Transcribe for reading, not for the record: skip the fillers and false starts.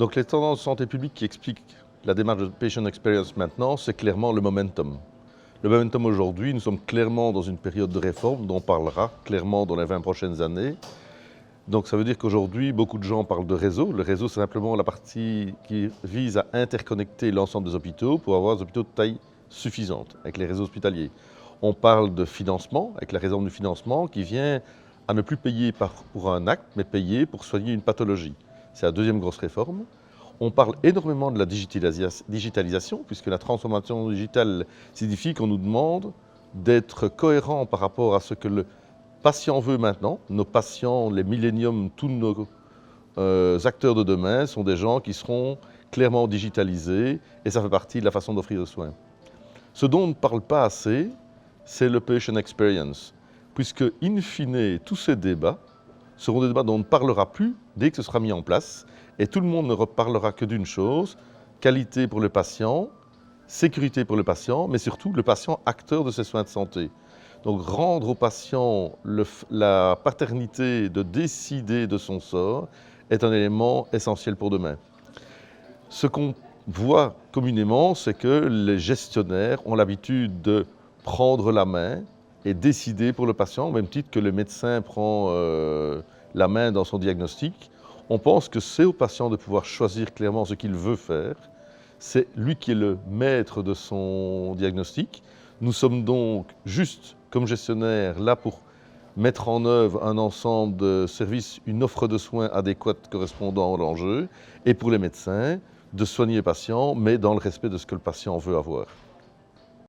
Donc les tendances de santé publique qui expliquent la démarche de Patient Experience maintenant, c'est clairement le momentum. Le momentum aujourd'hui, nous sommes clairement dans une période de réforme dont on parlera clairement dans les 20 prochaines années. Donc ça veut dire qu'aujourd'hui, beaucoup de gens parlent de réseau. Le réseau, c'est simplement la partie qui vise à interconnecter l'ensemble des hôpitaux pour avoir des hôpitaux de taille suffisante avec les réseaux hospitaliers. On parle de financement, avec la réforme du financement qui vient à ne plus payer pour un acte, mais payer pour soigner une pathologie. C'est la deuxième grosse réforme. On parle énormément de la digitalisation, puisque la transformation digitale signifie qu'on nous demande d'être cohérent par rapport à ce que le patient veut maintenant. Nos patients, les milléniums, tous nos acteurs de demain sont des gens qui seront clairement digitalisés et ça fait partie de la façon d'offrir le soin. Ce dont on ne parle pas assez, c'est le patient experience, puisque in fine, tous ces débats seront des débats dont on ne parlera plus dès que ce sera mis en place et tout le monde ne reparlera que d'une chose, qualité pour le patient, sécurité pour le patient, mais surtout le patient acteur de ses soins de santé. Donc rendre au patient la paternité de décider de son sort est un élément essentiel pour demain. Ce qu'on voit communément, c'est que les gestionnaires ont l'habitude de prendre la main et décider pour le patient, au même titre que le médecin prend la main dans son diagnostic. On pense que c'est au patient de pouvoir choisir clairement ce qu'il veut faire. C'est lui qui est le maître de son diagnostic. Nous sommes donc juste, comme gestionnaires, là pour mettre en œuvre un ensemble de services, une offre de soins adéquate correspondant à l'enjeu, et pour les médecins, de soigner les patients, mais dans le respect de ce que le patient veut avoir.